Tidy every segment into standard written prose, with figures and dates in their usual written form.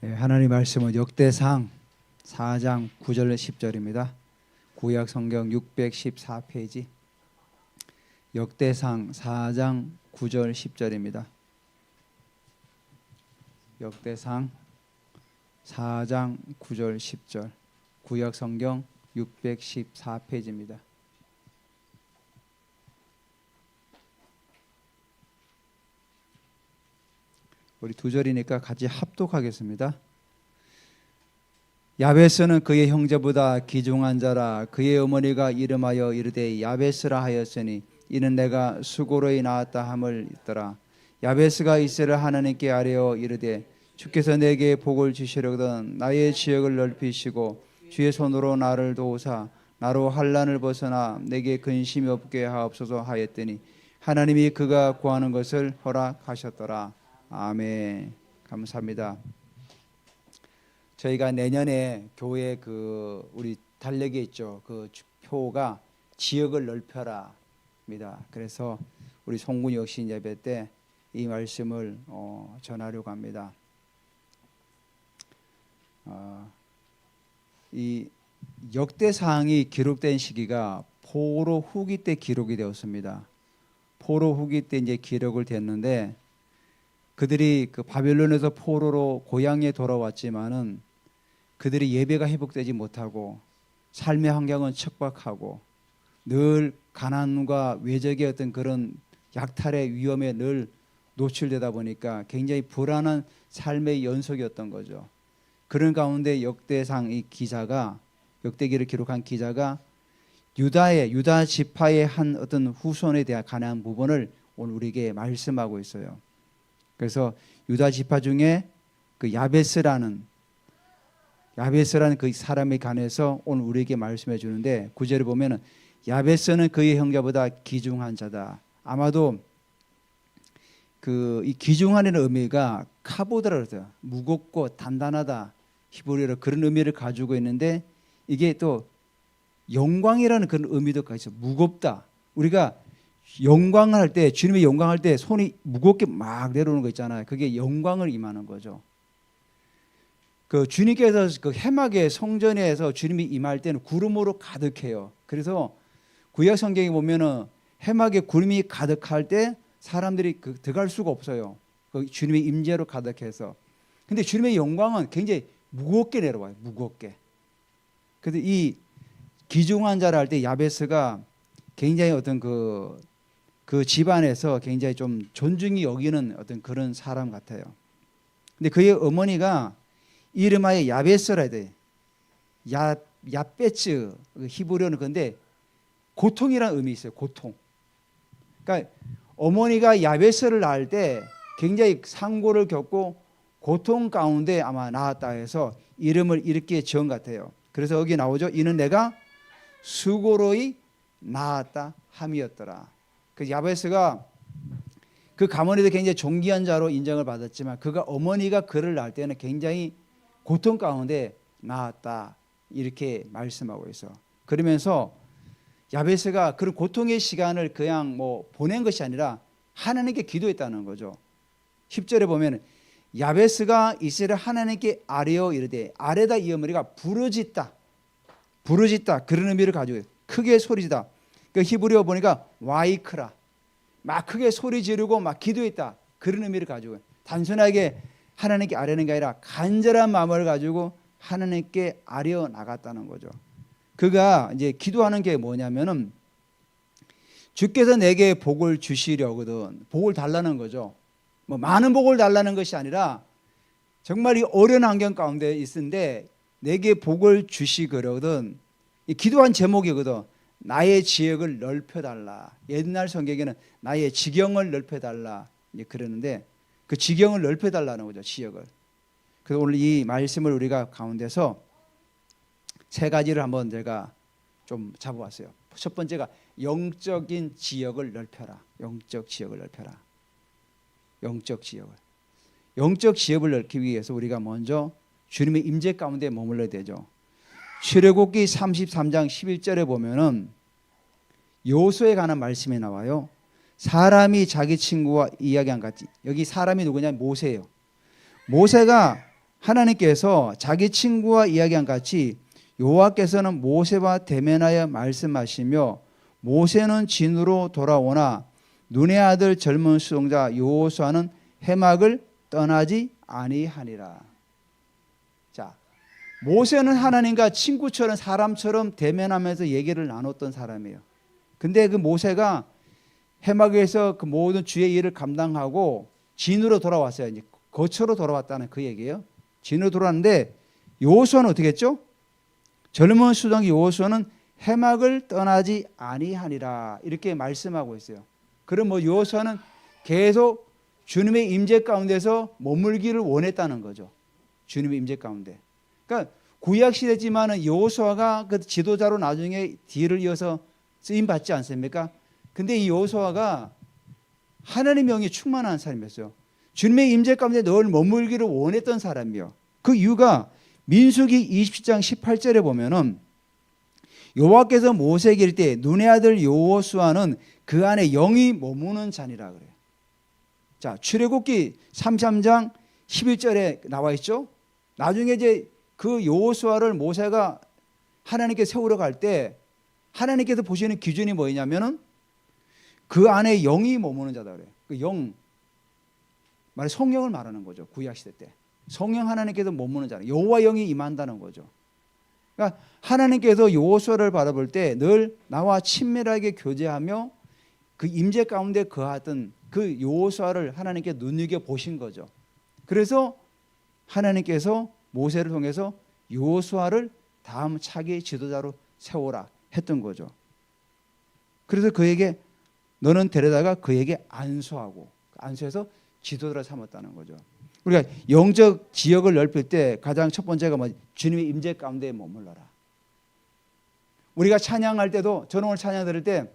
하나님 말씀은 역대상 4장 9절 10절입니다. 구약 성경 614페이지 역대상 4장 9절 10절입니다. 역대상 4장 9절 10절 구약 성경 614페이지입니다. 우리 두 절이니까 같이 합독하겠습니다. 야베스는 그의 형제보다 귀중한 자라. 그의 어머니가 이름하여 이르되 야베스라 하였으니 이는 내가 수고로이 낳았다 함을 있더라. 야베스가 이스라엘 하나님께 아뢰어 이르되 주께서 내게 복을 주시려거든 나의 지역을 넓히시고 주의 손으로 나를 도우사 나로 환난을 벗어나 내게 근심이 없게 하옵소서 하였더니 하나님이 그가 구하는 것을 허락하셨더라. 아멘. 감사합니다. 저희가 내년에 교회 우리 달력에 있죠. 그 표가 지역을 넓혀라입니다. 그래서 우리 송군 역신 예배 때 이 말씀을 전하려고 합니다. 이 역대상이 기록된 시기가 포로 후기 때 기록이 되었습니다. 포로 후기 때 이제 기록을 됐는데 그들이 그 바벨론에서 포로로 고향에 돌아왔지만은 그들이 예배가 회복되지 못하고 삶의 환경은 척박하고 늘 가난과 외적의 어떤 그런 약탈의 위험에 늘 노출되다 보니까 굉장히 불안한 삶의 연속이었던 거죠. 그런 가운데 역대상 이 기자가 역대기를 기록한 기자가 유다 지파의 한 어떤 후손에 대한 관한 부분을 오늘 우리에게 말씀하고 있어요. 그래서 유다 지파 중에 그 야베스라는 그 사람에 관해서 오늘 우리에게 말씀해 주는데 9절을 보면은 야베스는 그의 형제보다 귀중한 자다. 아마도 이 귀중한이라는 의미가 카보드라 그러죠. 무겁고 단단하다. 히브리어로 그런 의미를 가지고 있는데 이게 또 영광이라는 그런 의미도 가지고 무겁다. 우리가 영광을 할 때 주님의 영광할 때 손이 무겁게 막 내려오는 거 있잖아요. 그게 영광을 임하는 거죠. 그 주님께서 그 해막의 성전에서 주님이 임할 때는 구름으로 가득해요. 그래서 구약 성경에 보면은 해막에 구름이 가득할 때 사람들이 들어갈 수가 없어요. 그 주님의 임재로 가득해서. 근데 주님의 영광은 굉장히 무겁게 내려와요. 무겁게. 그래서 이 귀중한 자라 할 때 야베스가 굉장히 어떤 그 집안에서 굉장히 좀 존중이 여기는 어떤 그런 사람 같아요. 근데 그의 어머니가 이름하여 야베스라 해야 돼. 야베츠 히브리어는 근데 고통이라는 의미 있어요. 고통. 그러니까 어머니가 야베스를 낳을 때 굉장히 상고를 겪고 고통 가운데 아마 낳았다 해서 이름을 이렇게 지은 것 같아요. 그래서 여기 나오죠. 이는 내가 수고로이 낳았다 함이었더라. 그 야베스가 그 가문에도 굉장히 존귀한 자로 인정을 받았지만 그가 어머니가 그를 낳을 때는 굉장히 고통 가운데 낳았다 이렇게 말씀하고 있어. 그러면서 야베스가 그런 고통의 시간을 그냥 뭐 보낸 것이 아니라 하나님께 기도했다는 거죠. 10절에 보면 야베스가 이스라엘 하나님께 아뢰어 이르되 아뢰다 이 어머니가 부르짖다 그런 의미를 가지고 크게 소리지다. 그 히브리어 보니까 와이크라 막 크게 소리 지르고 막 기도했다 그런 의미를 가지고 단순하게 하나님께 아뢰는 게 아니라 간절한 마음을 가지고 하나님께 아뢰어 나갔다는 거죠. 그가 이제 기도하는 게 뭐냐면은 주께서 내게 복을 주시려거든 복을 달라는 거죠. 뭐 많은 복을 달라는 것이 아니라 정말 이 어려운 환경 가운데 있는데 내게 복을 주시거든. 이 기도한 제목이거든. 나의 지역을 넓혀달라. 옛날 성경에는 나의 지경을 넓혀달라 그러는데 그 지경을 넓혀달라는 거죠. 지역을. 그래서 오늘 이 말씀을 우리가 가운데서 세 가지를 한번 제가 좀 잡아왔어요. 첫 번째가 영적인 지역을 넓혀라. 영적 지역을 넓혀라. 영적 지역을 넓히기 위해서 우리가 먼저 주님의 임재 가운데 머물러야 되죠. 출애굽기 33장 11절에 보면은 요수에 관한 말씀이 나와요. 사람이 자기 친구와 이야기한 같이 여기 사람이 누구냐 모세예요. 모세가 하나님께서 자기 친구와 이야기한 같이 여호와께서는 모세와 대면하여 말씀하시며 모세는 진으로 돌아오나 눈의 아들 젊은 수종자 여호수아는 해막을 떠나지 아니하니라. 자, 모세는 하나님과 친구처럼 사람처럼 대면하면서 얘기를 나눴던 사람이에요. 근데 그 모세가 해막에서 그 모든 주의 일을 감당하고 진으로 돌아왔어요. 이제 거처로 돌아왔다는 그 얘기예요. 진으로 돌아왔는데 여호수아는 어떻게 했죠? 젊은 수종자 여호수아는 해막을 떠나지 아니하니라 이렇게 말씀하고 있어요. 그럼 뭐 여호수아는 계속 주님의 임재 가운데서 머물기를 원했다는 거죠. 주님의 임재 가운데. 그러니까 구약 시대지만은 여호수아가 그 지도자로 나중에 뒤를 이어서 쓰임 받지 않습니까? 근데 이 여호수아가 하나님의 영이 충만한 사람이었어요. 주님의 임재 가운데 늘 머물기를 원했던 사람이요. 그 이유가 민수기 27장 18절에 보면은 여호와께서 모세에게 이를 때 눈의 아들 여호수아는 그 안에 영이 머무는 자니라 그래요. 자, 출애굽기 33장 11절에 나와 있죠. 나중에 이제 그 여호수아를 모세가 하나님께 세우러 갈 때 하나님께서 보시는 기준이 뭐냐면은 그 안에 영이 머무는 자다 그래요. 그 영 말해 성령을 말하는 거죠. 구약 시대 때 성령 하나님께서 머무는 자, 여호와 영이 임한다는 거죠. 그러니까 하나님께서 여호수아를 바라볼 때 늘 나와 친밀하게 교제하며 그 임재 가운데 거하던 그 여호수아를 하나님께 눈여겨 보신 거죠. 그래서 하나님께서 모세를 통해서 여호수아를 다음 차기 지도자로 세워라 했던 거죠. 그래서 그에게 너는 데려다가 그에게 안수하고 안수해서 지도자를 삼았다는 거죠. 우리가 영적 지역을 넓힐 때 가장 첫 번째가 뭐 주님의 임재 가운데 머물러라. 우리가 찬양할 때도 저는 오늘 찬양 들을 때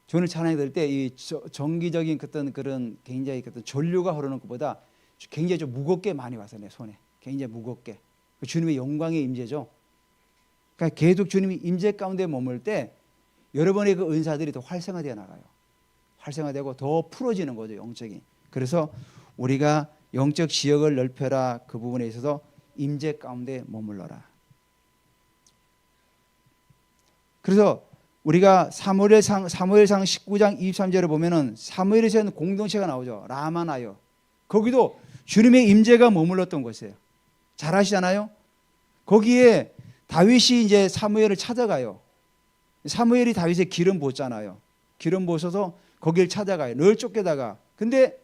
저는 찬양 들을 때 이 정기적인 그런 굉장히 전류가 흐르는 것보다 굉장히 좀 무겁게 많이 와서 내 손에 굉장히 무겁게 주님의 영광의 임재죠. 그러니까 계속 주님이 임재 가운데 머물 때 여러분의 그 은사들이 더 활성화되어 나가요. 활성화되고 더 풀어지는 거죠, 영적인. 그래서 우리가 영적 지역을 넓혀라 그 부분에 있어서 임재 가운데 머물러라. 그래서 우리가 사무엘상 19장 23절에 보면은 사무엘에서는 공동체가 나오죠. 라마나요. 거기도 주님의 임재가 머물렀던 곳이에요. 잘 아시잖아요. 거기에 다윗이 이제 사무엘을 찾아가요. 사무엘이 다윗의 기름 부었잖아요. 기름 부어서 거기를 찾아가요. 늘 쫓겨다가. 근데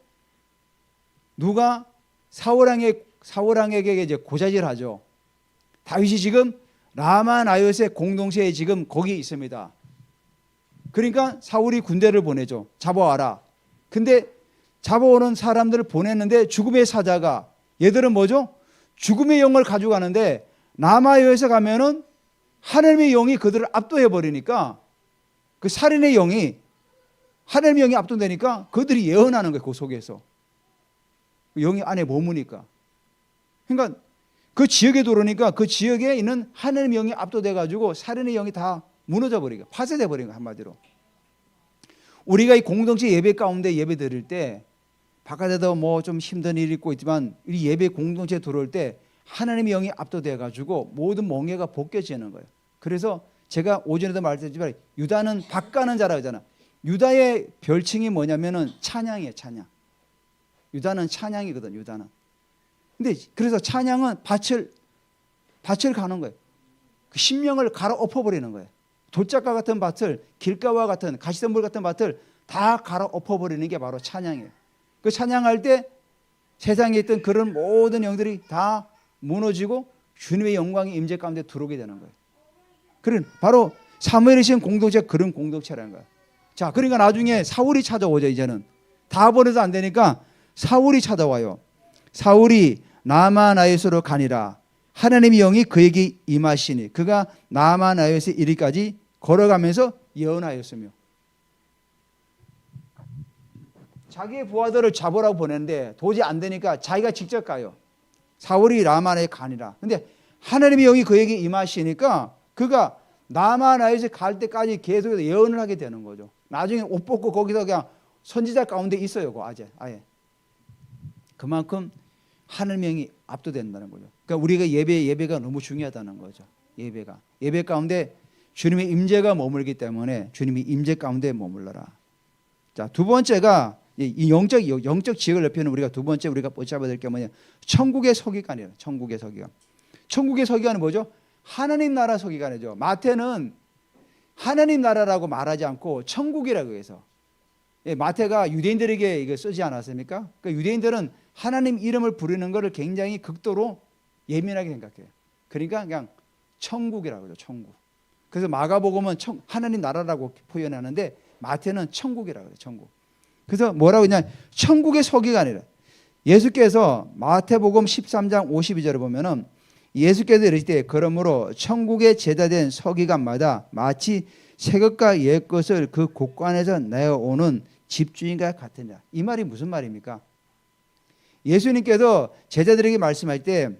누가 사울왕에게 이제 고자질하죠. 다윗이 지금 라마나요스의 공동체에 지금 거기 있습니다. 그러니까 사울이 군대를 보내죠. 잡아와라. 근데 잡아오는 사람들을 보냈는데 죽음의 사자가 얘들은 뭐죠? 죽음의 영을 가져가는데 라마요에서 가면은 하나님의 영이 그들을 압도해 버리니까 그 살인의 영이 하나님의 영이 압도되니까 그들이 예언하는 거예요. 그 속에서 영이 안에 머무니까. 그러니까 그 지역에 들어오니까 그 지역에 있는 하나님의 영이 압도돼 가지고 살인의 영이 다 무너져 버리고 파쇄돼 버린 거 한마디로. 우리가 이 공동체 예배 가운데 예배 드릴 때 바깥에도 뭐 좀 힘든 일이 있고 있지만 이 예배 공동체에 들어올 때 하나님의 영이 압도돼 가지고 모든 멍에가 벗겨지는 거예요. 그래서 제가 오전에도 말했지만 유다는 밭가는 자라고 하잖아. 유다의 별칭이 뭐냐면은 찬양이에요, 찬양. 유다는 찬양이거든, 유다는. 근데 그래서 찬양은 밭을 가는 거예요. 그 심령을 갈아 엎어버리는 거예요. 돌짝과 같은 밭을 길가와 같은 가시덤불 같은 밭을 다 갈아 엎어버리는 게 바로 찬양이에요. 그 찬양할 때 세상에 있던 그런 모든 영들이 다 무너지고 주님의 영광이 임재 가운데 들어오게 되는 거예요. 그런 바로 사무엘이 신 공동체가 그런 공동체라는 거예요. 자, 그러니까 나중에 사울이 찾아오죠. 이제는 다 버려도 안 되니까 사울이 찾아와요. 사울이 라마나요스로 가니라. 하나님의 영이 그에게 임하시니 그가 라마나요스에 이르기까지 걸어가면서 예언하였으며. 자기의 부하들을 잡으라고 보냈는데 도저히 안 되니까 자기가 직접 가요. 사울이 라마나요스에 가니라. 근데 하나님의 영이 그에게 임하시니까 그가 라마나요스에 갈 때까지 계속해서 예언을 하게 되는 거죠. 나중에 옷 벗고 거기서 그냥 선지자 가운데 있어요. 아예. 그만큼 하늘 명이 압도된다는 거죠. 그러니까 우리가 예배가 너무 중요하다는 거죠. 예배 가운데 주님의 임재가 머물기 때문에 주님이 임재 가운데 머물러라. 자, 두 번째가 이 영적 지역을 넓히는 우리가 두 번째 우리가 붙잡아야 될 게 뭐냐? 천국의 서기관이에요. 천국의 서기관. 천국의 서기관은 뭐죠? 하나님 나라 서기관이죠. 마태는 하나님 나라라고 말하지 않고 천국이라고 해서, 마태가 유대인들에게 이거 쓰지 않았습니까? 그러니까 유대인들은 하나님 이름을 부르는 것을 굉장히 극도로 예민하게 생각해요. 그러니까 그냥 천국이라고 하죠. 천국. 그래서 마가복음은 하나님 나라라고 표현하는데 마태는 천국이라고 해요. 천국. 그래서 뭐라고 했냐? 천국의 서기관이라. 예수께서 마태복음 13장 52절을 보면은 예수께서 이르실 때 그러므로 천국에 제자된 서기관마다 마치 새것과 옛것을 그 곳간에서 내어오는 집주인과 같으냐. 이 말이 무슨 말입니까? 예수님께서 제자들에게 말씀할 때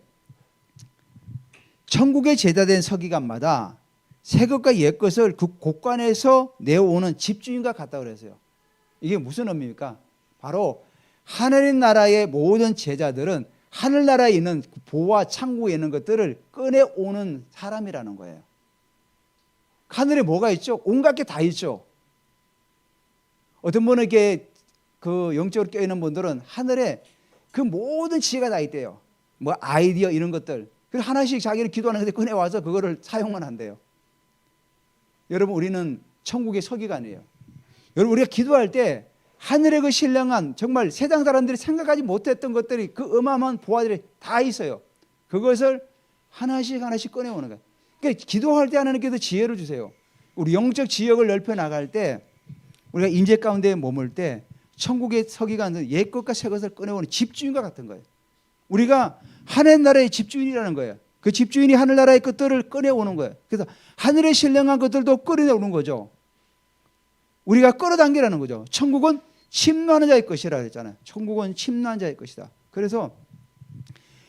천국에 제자된 서기관마다 새것과 옛것을 그 곳간에서 내어오는 집주인과 같다고 그랬어요. 이게 무슨 의미입니까? 바로 하나님 나라의 모든 제자들은 하늘나라에 있는 보와 창고에 있는 것들을 꺼내오는 사람이라는 거예요. 하늘에 뭐가 있죠? 온갖 게 다 있죠. 어떤 분은 이렇게 그 영적으로 껴있는 분들은 하늘에 그 모든 지혜가 다 있대요. 뭐 아이디어 이런 것들. 그래서 하나씩 자기를 기도하는 데 꺼내와서 그거를 사용만 한대요. 여러분, 우리는 천국의 서기관이에요. 여러분, 우리가 기도할 때 하늘의 그 신령한 정말 세상 사람들이 생각하지 못했던 것들이 그 어마어마한 보화들이 다 있어요. 그것을 하나씩 꺼내오는 거예요. 그러니까 기도할 때 하나님께서 지혜를 주세요. 우리 영적 지역을 넓혀 나갈 때 우리가 임재 가운데 머물 때 천국의 서기관은 옛 것과 새 것을 꺼내오는 집주인과 같은 거예요. 우리가 하나님 나라의 집주인이라는 거예요. 그 집주인이 하늘나라의 것들을 꺼내오는 거예요. 그래서 하늘의 신령한 것들도 꺼내오는 거죠. 우리가 끌어당기라는 거죠. 천국은 침노하는 자의 것이라 그랬잖아요. 천국은 침노하는 자의 것이다. 그래서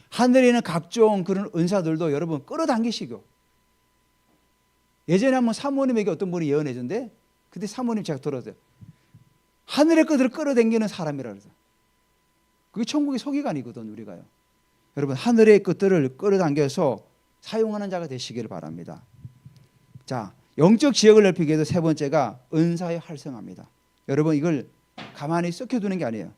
하늘에 있는 각종 그런 은사들도 여러분 끌어당기시고, 예전에 한번 사모님에게 어떤 분이 예언해 준데, 그때 사모님 제가 들었어요. 하늘의 것들을 끌어당기는 사람이라 그래서. 그게 천국의 서기관이거든, 우리가요. 여러분, 하늘의 것들을 끌어당겨서 사용하는 자가 되시기를 바랍니다. 자, 영적 지역을 넓히기 위해서 세 번째가 은사의 활성화입니다. 여러분, 이걸 가만히 썩혀두는 게 아니에요.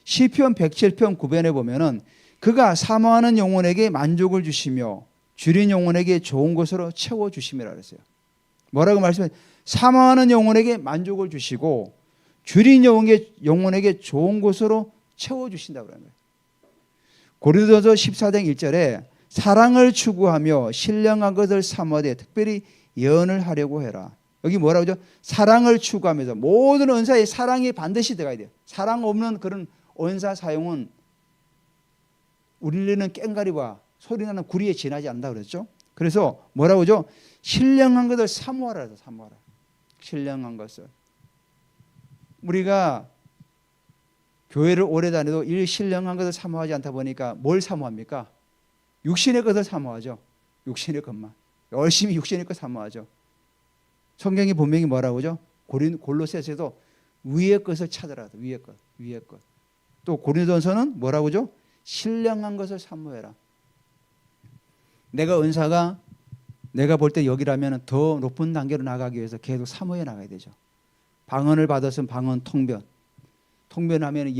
시편 107편 9편에 보면은 그가 사모하는 영혼에게 만족을 주시며 줄인 영혼에게 좋은 것으로 채워주심이라 그랬어요. 뭐라고 말씀해? 사모하는 영혼에게 만족을 주시고 줄인 영혼에게 좋은 것으로 채워주신다고 그러는 거예요. 고린도서 14장 1절에 사랑을 추구하며 신령한 것을 사모하되 특별히 예언을 하려고 해라. 여기 뭐라고 하죠? 사랑을 추구하면서 모든 은사에 사랑이 반드시 들어가야 돼요. 사랑 없는 그런 은사 사용은 울리는 꽹가리와 소리나는 구리에 지나지 않는다 그랬죠. 그래서 뭐라고 하죠? 신령한 것을 사모하라. 사모하라. 신령한 것을. 우리가 교회를 오래 다녀도 이 신령한 것을 사모하지 않다 보니까 뭘 사모합니까? 육신의 것을 사모하죠. 육신의 것만. 열심히 육신의 것 사모하죠. 성경이 분명히 뭐라고 하죠? 골로새서에도 위의 것을 찾으라. 위의 것. 또 고린도전서는 뭐라고 하죠? 신령한 것을 사모해라. 내가 은사가 내가 볼 때 여기라면 더 높은 단계로 나가기 위해서 계속 사모해 나가야 되죠. 방언을 받았으면 방언 통변. 통변하면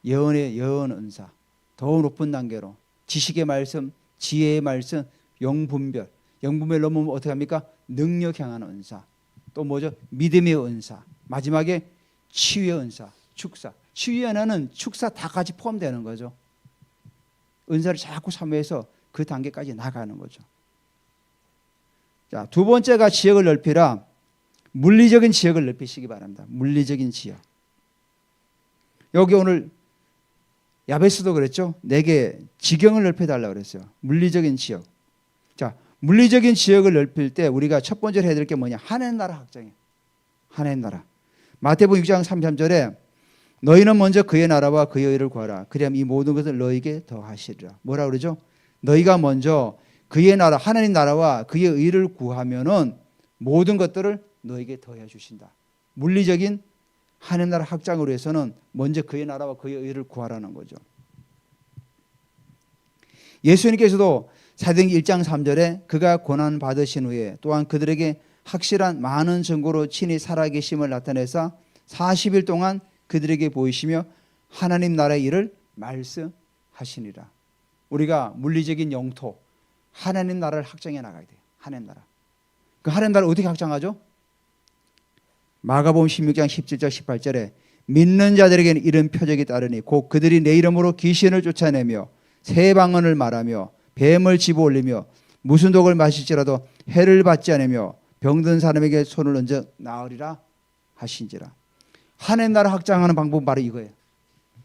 예언의 은사. 더 높은 단계로. 지식의 말씀, 지혜의 말씀, 영분별. 영분별 넘으면 어떻게 합니까? 능력 향하는 은사. 또 뭐죠? 믿음의 은사. 마지막에 치유의 은사, 축사. 치유의 은사는 축사 다 같이 포함되는 거죠. 은사를 자꾸 사모해서 그 단계까지 나가는 거죠. 자, 두 번째가 지역을 넓히라. 물리적인 지역을 넓히시기 바랍니다. 물리적인 지역. 여기 오늘 야베스도 그랬죠. 내게 지경을 넓혀달라고 그랬어요. 물리적인 지역. 자, 물리적인 지역을 넓힐 때 우리가 첫 번째로 해야 될 게 뭐냐? 하나님 나라 확장이에요. 하나님 나라. 마태복음 6장 33절에 너희는 먼저 그의 나라와 그의 의를 구하라. 그리하면 이 모든 것을 너희에게 더하시리라. 뭐라 그러죠? 너희가 먼저 그의 나라, 하나님 나라와 그의 의를 구하면은 모든 것들을 너희에게 더해 주신다. 물리적인 하나님 나라 확장으로 해서는 먼저 그의 나라와 그의 의를 구하라는 거죠. 예수님께서도 사도행전 1장 3절에 그가 고난 받으신 후에 또한 그들에게 확실한 많은 증거로 친히 살아계심을 나타내사 40일 동안 그들에게 보이시며 하나님 나라의 일을 말씀하시니라. 우리가 물리적인 영토 하나님 나라를 확장해 나가야 돼요. 하나님 나라. 그 하나님 나라를 어떻게 확장하죠? 마가복음 16장 17절 18절에 믿는 자들에게는 이런 표적이 따르니 곧 그들이 내 이름으로 귀신을 쫓아내며 새 방언을 말하며 뱀을 집어올리며 무슨 독을 마실지라도 해를 받지 않으며 병든 사람에게 손을 얹어 나으리라 하신지라. 하나님 나라 확장하는 방법은 바로 이거예요.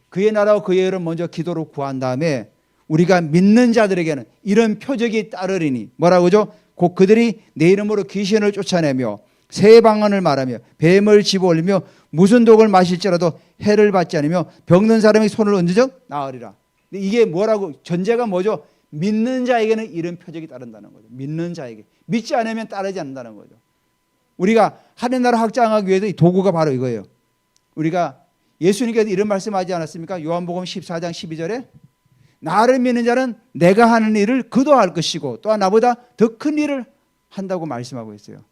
그의 나라와 그의 의를 먼저 기도로 구한 다음에 우리가 믿는 자들에게는 이런 표적이 따르리니 뭐라고 하죠? 곧 그들이 내 이름으로 귀신을 쫓아내며 새 방언을 말하며 뱀을 집어올리며 무슨 독을 마실지라도 해를 받지 않으며 병든 사람에게 손을 얹어 나으리라. 이게 뭐라고? 전제가 뭐죠? 믿는 자에게는 이런 표적이 따른다는 거죠. 믿는 자에게. 믿지 않으면 따르지 않는다는 거죠. 우리가 하나님 나라 확장하기 위해서 이 도구가 바로 이거예요. 우리가 예수님께서 이런 말씀하지 않았습니까? 요한복음 14장 12절에 나를 믿는 자는 내가 하는 일을 그도 할 것이고 또한 나보다 더 큰 일을 한다고 말씀하고 있어요.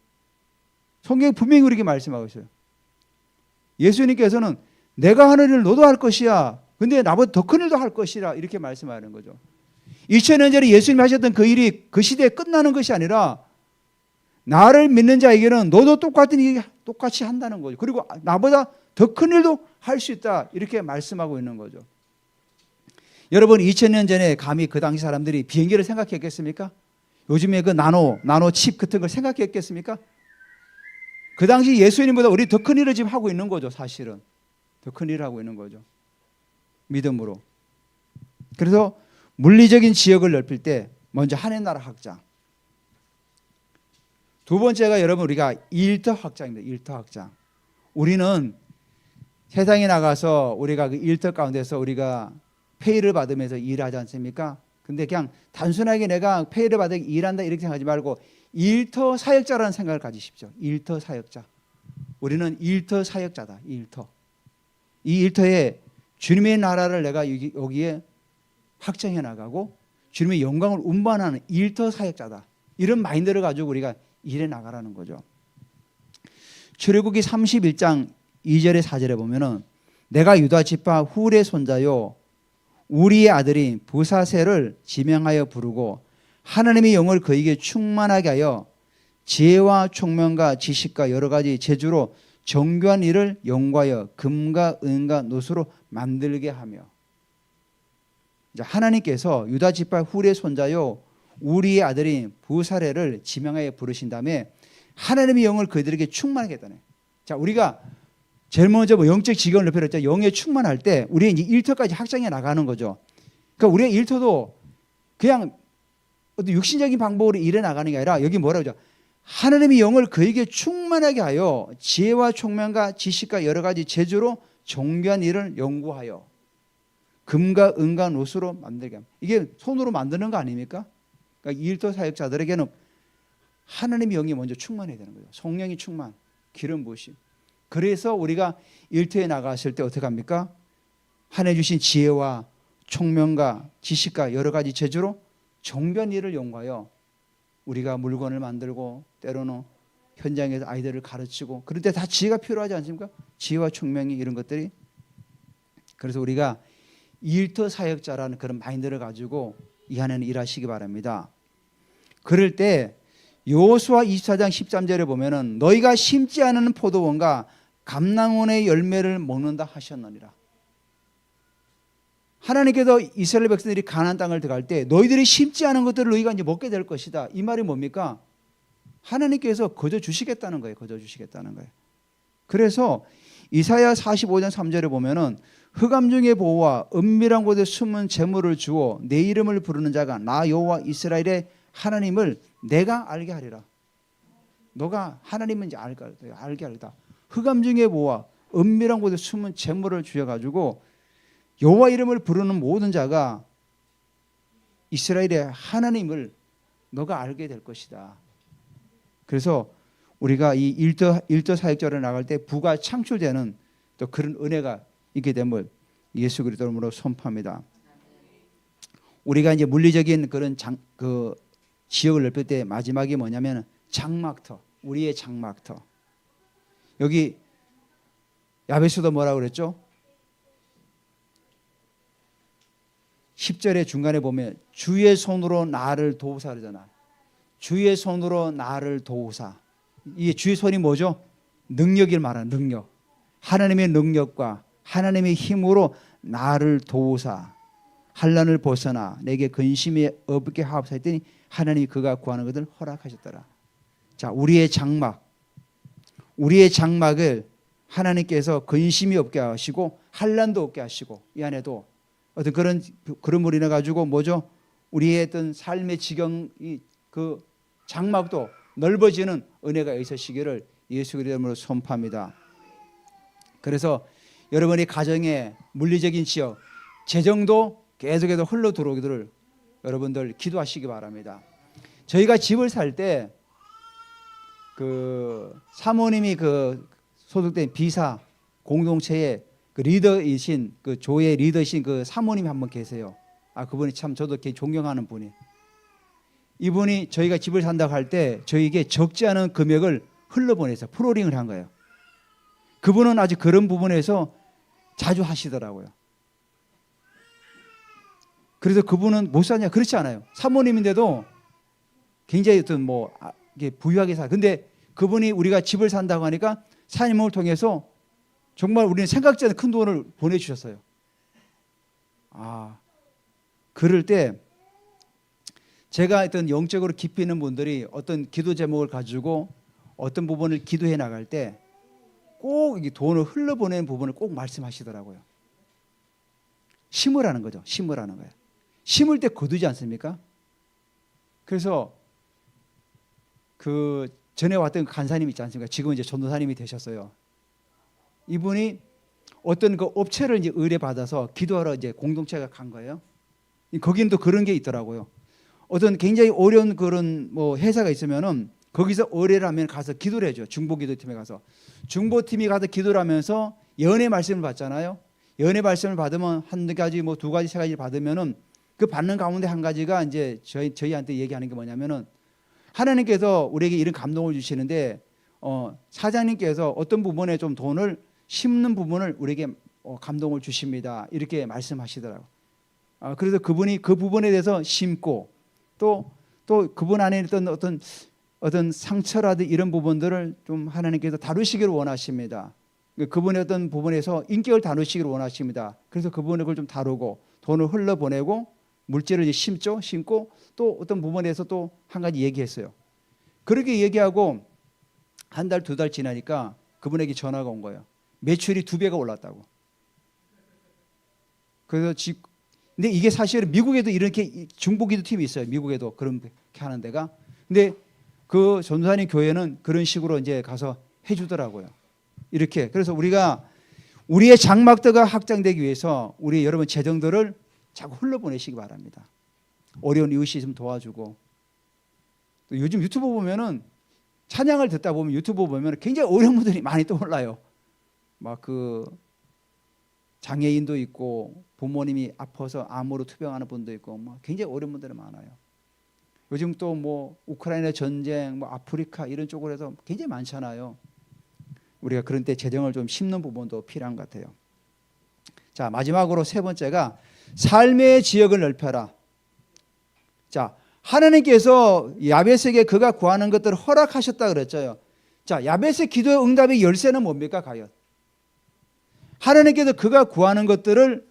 성경이 분명히 그렇게 말씀하고 있어요. 예수님께서는 내가 하는 일을 너도 할 것이야. 근데 나보다 더 큰 일도 할 것이라 이렇게 말씀하는 거죠. 2000년 전에 예수님이 하셨던 그 일이 그 시대에 끝나는 것이 아니라 나를 믿는 자에게는 너도 똑같은 일 똑같이 한다는 거죠. 그리고 나보다 더 큰 일도 할 수 있다 이렇게 말씀하고 있는 거죠. 여러분 2000년 전에 감히 그 당시 사람들이 비행기를 생각했겠습니까? 요즘에 그 나노 칩 같은 걸 생각했겠습니까? 그 당시 예수님보다 우리 더 큰 일을 지금 하고 있는 거죠. 사실은 더 큰 일을 하고 있는 거죠. 믿음으로. 그래서 물리적인 지역을 넓힐 때 먼저 하나님 나라 확장. 두 번째가 여러분 우리가 일터 확장입니다. 일터 확장. 우리는 세상에 나가서 우리가 그 일터 가운데서 우리가 페이를 받으면서 일하지 않습니까? 근데 그냥 단순하게 내가 페이를 받아 일한다 이렇게 생각하지 말고 일터 사역자라는 생각을 가지십시오. 일터 사역자. 우리는 일터 사역자다. 일터. 이 일터에 주님의 나라를 내가 여기에 확장해 나가고 주님의 영광을 운반하는 일터 사역자다. 이런 마인드를 가지고 우리가 일해 나가라는 거죠. 출애굽기 31장 2절에 4절에 보면은 내가 유다 지파 훌의 손자요 우리의 아들인 부사세를 지명하여 부르고 하나님의 영을 그에게 충만하게 하여 지혜와 총명과 지식과 여러 가지 재주로 정교한 일을 연구하여 금과 은과 노수로 만들게 하며. 하나님께서 유다 지파 훌의 손자요 우리의 아들인 부사레를 지명하여 부르신 다음에 하나님의 영을 그들에게 충만하게 했다네. 자, 우리가 제일 먼저 영적 지경을 높여줬죠. 영에 충만할 때 우리의 이제 일터까지 확장해 나가는 거죠. 그러니까 우리의 일터도 그냥 어떤 육신적인 방법으로 일해 나가는 게 아니라 여기 뭐라고 하죠? 하나님의 영을 그에게 충만하게 하여 지혜와 총명과 지식과 여러 가지 재주로 정교한 일을 연구하여 금과 은과 노수로 만들게 합니다. 이게 손으로 만드는 거 아닙니까? 그러니까 일터 사역자들에게는 하나님의 영이 먼저 충만해야 되는 거예요. 성령이 충만, 기름 부으심. 그래서 우리가 일터에 나갔을 때 어떻게 합니까? 하나님 주신 지혜와 총명과 지식과 여러 가지 재주로 정교한 일을 연구하여 우리가 물건을 만들고 때로는 현장에서 아이들을 가르치고 그럴 때 다 지혜가 필요하지 않습니까? 지혜와 총명이 이런 것들이. 그래서 우리가 일터 사역자라는 그런 마인드를 가지고 이 안에는 일하시기 바랍니다. 그럴 때 여호수아 24장 13절에 보면은 너희가 심지 않은 포도원과 감람원의 열매를 먹는다 하셨느니라. 하나님께서 이스라엘 백성들이 가나안 땅을 들어갈 때 너희들이 심지 않은 것들을 너희가 이제 먹게 될 것이다. 이 말이 뭡니까? 하나님께서 거저 주시겠다는 거예요. 거저 주시겠다는 거예요. 그래서 이사야 45장 3절에 보면은 흑암 중의 보호와 은밀한 곳에 숨은 재물을 주어 내 이름을 부르는 자가 나 여호와 이스라엘의 하나님을 내가 알게 하리라. 너가 하나님인지 알게 하리라. 흑암 중의 보호와 은밀한 곳에 숨은 재물을 주셔가지고 여호와 이름을 부르는 모든 자가 이스라엘의 하나님을 너가 알게 될 것이다. 그래서 우리가 이 일터 사역자로 나갈 때 부가 창출되는 또 그런 은혜가 있게 됨을 예수 그리스도 이름으로 선포합니다. 우리가 이제 물리적인 그런 그 지역을 넓힐 때 마지막이 뭐냐면 장막터, 우리의 장막터. 여기 야베스도 뭐라고 그랬죠? 10절의 중간에 보면 주의 손으로 나를 도우사 그러잖아. 주의 손으로 나를 도우사. 이게 주의 손이 뭐죠? 능력을 말하는 능력. 하나님의 능력과 하나님의 힘으로 나를 도우사. 환난을 벗어나 내게 근심이 없게 하옵소서 했더니 하나님이 그가 구하는 것을 허락하셨더라. 자, 우리의 장막을 하나님께서 근심이 없게 하시고 환난도 없게 하시고 이 안에도 어떤 그런 인해 가지고 뭐죠? 우리의 어떤 삶의 지경이 그 장막도 넓어지는 은혜가 있으시기를 예수 그리스도 이름으로 선포합니다. 그래서 여러분의 가정의 물리적인 지역, 재정도 계속해서 흘러 들어오기를 여러분들 기도하시기 바랍니다. 저희가 집을 살 때 그 사모님이 그 소속된 비사 공동체의 그 리더이신 그 조의 리더이신 그 사모님이 한 분 계세요. 그분이 참 저도 이렇게 존경하는 분이. 이분이 저희가 집을 산다고 할 때 저희에게 적지 않은 금액을 흘러보내서 프로링을 한 거예요. 그분은 아주 그런 부분에서 자주 하시더라고요. 그래서 그분은 못 사냐? 그렇지 않아요. 사모님인데도 굉장히 어떤 뭐 이게 부유하게 살. 근데 그분이 우리가 집을 산다고 하니까 사님을 통해서 정말 우리는 생각지 않은 큰 돈을 보내주셨어요. 그럴 때 제가 어떤 영적으로 깊이 있는 분들이 어떤 기도 제목을 가지고 어떤 부분을 기도해 나갈 때 꼭 돈을 흘려보내는 부분을 꼭 말씀하시더라고요. 심으라는 거죠. 심으라는 거예요. 심을 때 거두지 않습니까? 그래서 그 전에 왔던 간사님 있지 않습니까? 지금 이제 전도사님이 되셨어요. 이분이 어떤 그 업체를 이제 의뢰받아서 기도하러 이제 공동체가 간 거예요. 거기는 또 그런 게 있더라고요. 어떤 굉장히 어려운 그런 뭐 회사가 있으면은 거기서 의뢰를 하면 가서 기도를 해줘요. 중보기도팀에 가서. 중보팀이 가서 기도를 하면서 연애 말씀을 받잖아요. 연애 말씀을 받으면 한 가지 뭐 두 가지 세 가지 받으면은 그 받는 가운데 한 가지가 이제 저희한테 얘기하는 게 뭐냐면은 하나님께서 우리에게 이런 감동을 주시는데 사장님께서 어떤 부분에 좀 돈을 심는 부분을 우리에게 감동을 주십니다. 이렇게 말씀하시더라고요. 그래서 그분이 그 부분에 대해서 심고 또 그분 안에 있던 어떤 상처라든지 이런 부분들을 좀 하나님께서 다루시기를 원하십니다. 그분의 어떤 부분에서 인격을 다루시기를 원하십니다. 그래서 그분을 그걸 좀 다루고 돈을 흘러보내고 물질을 이제 심고 또 어떤 부분에서 또 한 가지 얘기했어요. 그렇게 얘기하고 한 달, 두 달 지나니까 그분에게 전화가 온 거예요. 매출이 2배가 올랐다고. 그래서 근데 이게 사실은 미국에도 이렇게 중보기도 팀이 있어요. 미국에도 그렇게 하는 데가. 근데 그 전도사님 교회는 그런 식으로 이제 가서 해주더라고요. 이렇게. 그래서 우리가 우리의 장막터가 확장되기 위해서 우리 여러분 재정들을 자꾸 흘러보내시기 바랍니다. 어려운 이웃이 있으면 도와주고. 또 요즘 유튜브 보면은 찬양을 듣다 보면 유튜브 보면 굉장히 어려운 분들이 많이 떠올라요. 막 그 장애인도 있고 부모님이 아파서 암으로 투병하는 분도 있고 뭐 굉장히 어려운 분들이 많아요. 요즘 또 뭐 우크라이나 전쟁, 뭐 아프리카 이런 쪽으로 해서 굉장히 많잖아요. 우리가 그런 때 재정을 좀 심는 부분도 필요한 것 같아요. 자, 마지막으로 세 번째가 삶의 지역을 넓혀라. 자, 하나님께서 야베스에게 그가 구하는 것들을 허락하셨다 그랬죠. 자, 야베스 기도의 응답의 열쇠는 뭡니까 과연? 하나님께서 그가 구하는 것들을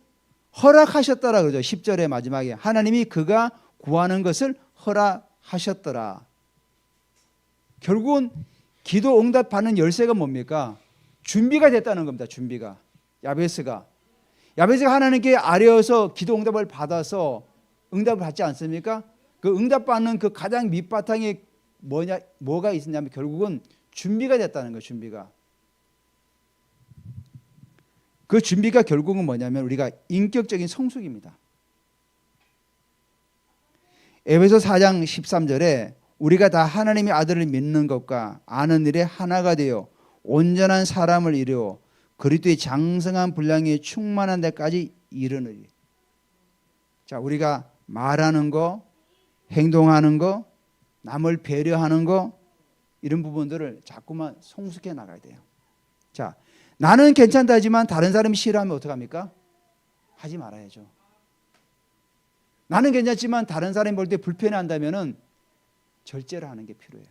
허락하셨다라 그러죠. 10절의 마지막에 하나님이 그가 구하는 것을 허락하셨더라. 결국은 기도 응답 받는 열쇠가 뭡니까? 준비가 됐다는 겁니다. 준비가. 야베스가 하나님께 아뢰어서 기도 응답을 받아서 응답을 받지 않습니까? 그 응답 받는 그 가장 밑바탕에 뭐가 있었냐면 결국은 준비가 됐다는 거예요. 준비가. 그 준비가 결국은 뭐냐면 우리가 인격적인 성숙입니다. 에베소 4장 13절에 우리가 다 하나님의 아들을 믿는 것과 아는 일에 하나가 되어 온전한 사람을 이루어 그리스도의 장성한 분량에 충만한 데까지 이르느니. 자, 우리가 말하는 거, 행동하는 거, 남을 배려하는 거, 이런 부분들을 자꾸만 성숙해 나가야 돼요. 자, 나는 괜찮다 하지만 다른 사람이 싫어하면 어떡합니까? 하지 말아야죠. 나는 괜찮지만 다른 사람이 볼 때 불편해한다면은 절제를 하는 게 필요해요.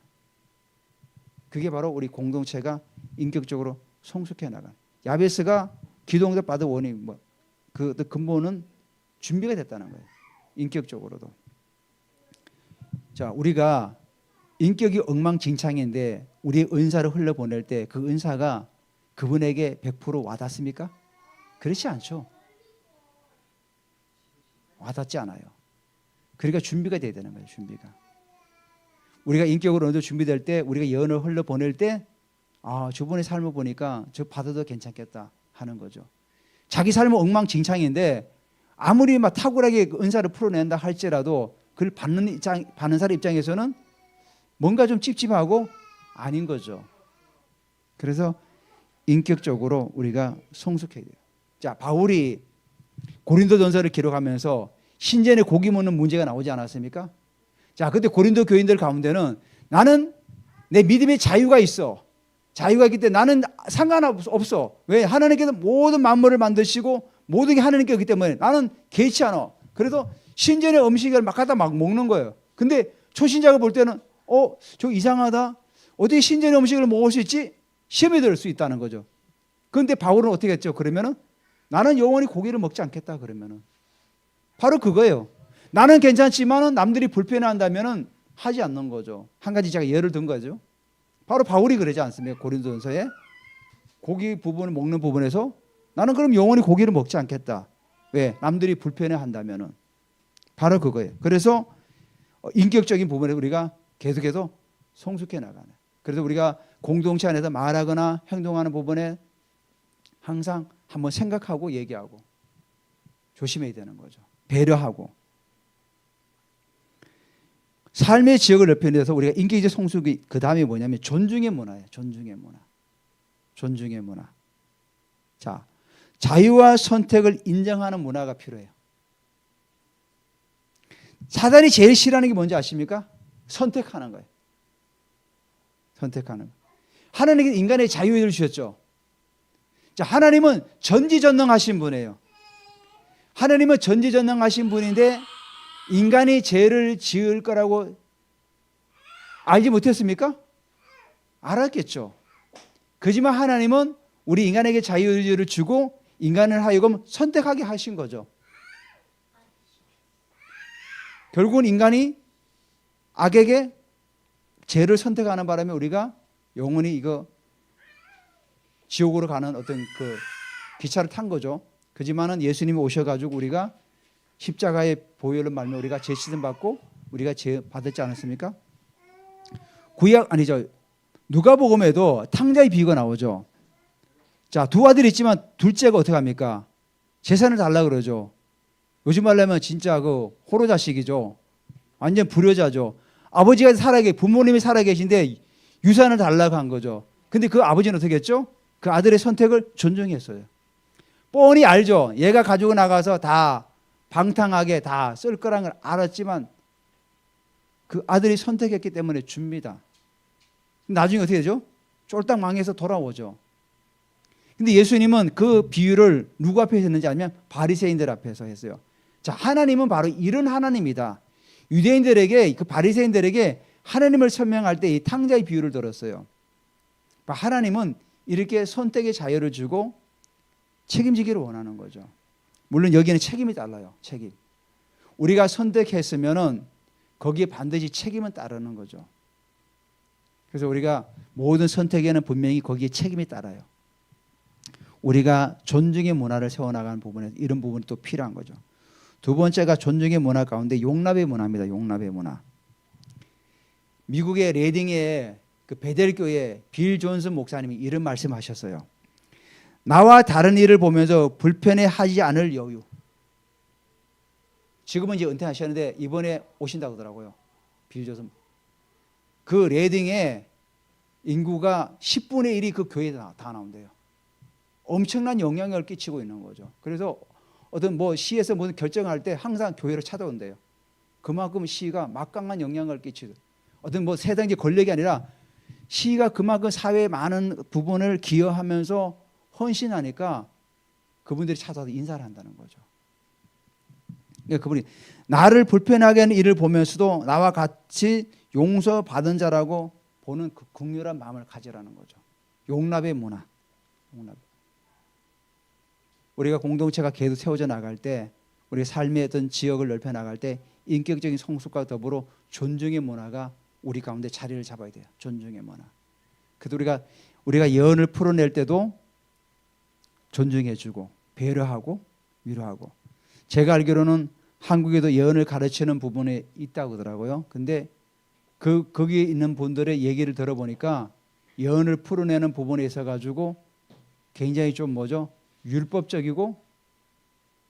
그게 바로 우리 공동체가 인격적으로 성숙해 나간. 야베스가 기도응답 받은 원인, 그 근본은 준비가 됐다는 거예요. 인격적으로도. 자, 우리가 인격이 엉망진창인데 우리의 은사를 흘려보낼 때 그 은사가 그분에게 100% 와닿습니까? 그렇지 않죠. 와닿지 않아요. 그러니까 준비가 돼야 되는 거예요. 준비가. 우리가 인격으로 어느 정도 준비될 때 우리가 예언을 흘려보낼 때 저분의 삶을 보니까 저 받아도 괜찮겠다 하는 거죠. 자기 삶은 엉망진창인데 아무리 막 탁월하게 은사를 풀어낸다 할지라도 그걸 받는 사람 입장에서는 뭔가 좀 찝찝하고 아닌 거죠. 그래서 인격적으로 우리가 성숙해야 돼요. 자, 바울이 고린도전서를 기록하면서 신전에 고기 먹는 문제가 나오지 않았습니까? 자, 그때 고린도 교인들 가운데는 나는 내 믿음의 자유가 있어. 자유가 있기 때문에 나는 상관없어. 왜? 하나님께서 모든 만물을 만드시고 모든 게 하나님께 있기 때문에 나는 개의치 않아. 그래서 신전의 음식을 막 갖다 막 먹는 거예요. 근데 초신자가 볼 때는 저 이상하다. 어떻게 신전의 음식을 먹을 수 있지? 시험에 들 수 있다는 거죠. 그런데 바울은 어떻게 했죠? 그러면은 나는 영원히 고기를 먹지 않겠다. 그러면은 바로 그거예요. 나는 괜찮지만은 남들이 불편해한다면은 하지 않는 거죠. 한 가지 제가 예를 든 거죠. 바로 바울이 그러지 않습니까? 고린도전서에 고기 부분을 먹는 부분에서 나는 그럼 영원히 고기를 먹지 않겠다. 왜? 남들이 불편해한다면은 바로 그거예요. 그래서 인격적인 부분에 우리가 계속해서 성숙해 나가는. 그래서 우리가 공동체 안에서 말하거나 행동하는 부분에 항상 한번 생각하고 얘기하고 조심해야 되는 거죠. 배려하고. 삶의 지역을 넓히는 데서 우리가 인격적 성숙이 그 다음에 뭐냐면 존중의 문화예요. 존중의 문화. 존중의 문화. 자, 자유와 선택을 인정하는 문화가 필요해요. 사단이 제일 싫어하는 게 뭔지 아십니까? 선택하는 거예요. 선택하는 거. 하나님께서 인간의 자유를 주셨죠. 자, 하나님은 전지전능하신 분이에요. 하나님은 전지전능하신 분인데 인간이 죄를 지을 거라고 알지 못했습니까? 알았겠죠. 그지만 하나님은 우리 인간에게 자유를 주고 인간을 하여금 선택하게 하신 거죠. 결국은 인간이 악에게 죄를 선택하는 바람에 우리가 영원히 이거 지옥으로 가는 어떤 그 기차를 탄 거죠. 그지만은 예수님이 오셔가지고 우리가 십자가의 보혈을 말며 우리가 죄 씻음 받고 우리가 죄 받았지 않았습니까? 누가복음에도 탕자의 비유가 나오죠. 자, 두 아들이 있지만 둘째가 어떻게 합니까? 재산을 달라 그러죠. 요즘 말로 하면 진짜 그 호로 자식이죠. 완전 불효자죠. 아버지가 부모님이 살아계신데 유산을 달라고 한 거죠. 근데 그 아버지는 어떻게 했죠? 그 아들의 선택을 존중했어요. 뻔히 알죠. 얘가 가지고 나가서 다 방탕하게 다 쓸 거라는 걸 알았지만 그 아들이 선택했기 때문에 줍니다. 나중에 어떻게 되죠? 쫄딱 망해서 돌아오죠. 근데 예수님은 그 비유를 누구 앞에서 했는지 아니면 바리새인들 앞에서 했어요. 자, 하나님은 바로 이런 하나님이다. 유대인들에게, 그 바리새인들에게 하나님을 설명할 때 이 탕자의 비유를 들었어요. 하나님은 이렇게 선택의 자유를 주고 책임지기를 원하는 거죠. 물론 여기는 책임이 달라요. 책임. 우리가 선택했으면은 거기에 반드시 책임은 따르는 거죠. 그래서 우리가 모든 선택에는 분명히 거기에 책임이 따라요. 우리가 존중의 문화를 세워나가는 부분에 이런 부분이 또 필요한 거죠. 두 번째가 존중의 문화 가운데 용납의 문화입니다. 용납의 문화. 미국의 레딩의 그 베델교회 빌 존슨 목사님이 이런 말씀하셨어요. 나와 다른 일을 보면서 불편해하지 않을 여유. 지금은 이제 은퇴하셨는데 이번에 오신다고 하더라고요. 빌 존슨. 그 레딩의 인구가 10분의 1이 그 교회에 다 나온대요. 엄청난 영향력을 끼치고 있는 거죠. 그래서 어떤 시에서 무슨 결정할 때 항상 교회로 찾아온대요. 그만큼 시가 막강한 영향을 끼치죠. 어떤 뭐 세상의 권력이 아니라 시가 그만큼 사회의 많은 부분을 기여하면서 헌신하니까 그분들이 찾아서 인사를 한다는 거죠. 그러니까 그분이 나를 불편하게 하는 일을 보면서도 나와 같이 용서받은 자라고 보는 그 긍휼한 마음을 가지라는 거죠. 용납의 문화. 용납. 우리가 공동체가 계속 세워져 나갈 때, 우리 삶의 어떤 지역을 넓혀 나갈 때 인격적인 성숙과 더불어 존중의 문화가 우리 가운데 자리를 잡아야 돼요. 존중의 문화. 그래서 우리가 예언을 풀어낼 때도 존중해주고 배려하고 위로하고. 제가 알기로는 한국에도 예언을 가르치는 부분이 있다고 하더라고요. 근데 거기에 있는 분들의 얘기를 들어보니까 예언을 풀어내는 부분에 있어 가지고 굉장히 좀 율법적이고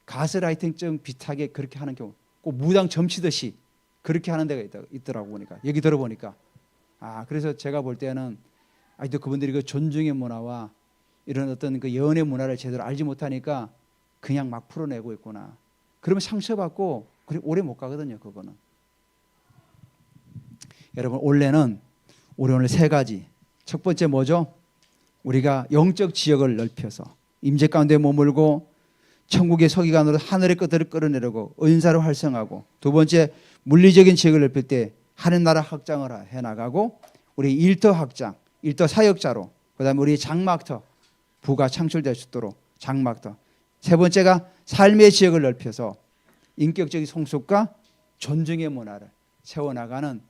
가스라이팅증 비슷하게 그렇게 하는 경우, 꼭 무당 점치듯이 그렇게 하는 데가 있더라고 보니까, 얘기 들어보니까. 그래서 제가 볼 때는 아직도 그분들이 그 존중의 문화와 이런 어떤 그 예언의 문화를 제대로 알지 못하니까 그냥 막 풀어내고 있구나. 그러면 상처받고 그리고 오래 못 가거든요, 그거는. 여러분, 올해는 우리 오늘 세 가지. 첫 번째 뭐죠? 우리가 영적 지역을 넓혀서 임재 가운데 머물고 천국의 서기관으로 하늘의 끝들을 끌어내려고 은사를 활성하고, 두 번째 물리적인 지역을 넓힐 때 하늘 나라 확장을 해나가고, 우리 일터 확장, 일터 사역자로, 그 다음에 우리 장막터 부가 창출될 수 있도록 장막터. 세 번째가 삶의 지역을 넓혀서 인격적인 성숙과 존중의 문화를 세워나가는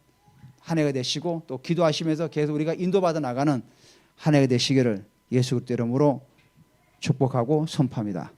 한 해가 되시고, 또 기도하시면서 계속 우리가 인도받아 나가는 한 해가 되시기를 예수 그리스도 이름으로 축복하고 선포합니다.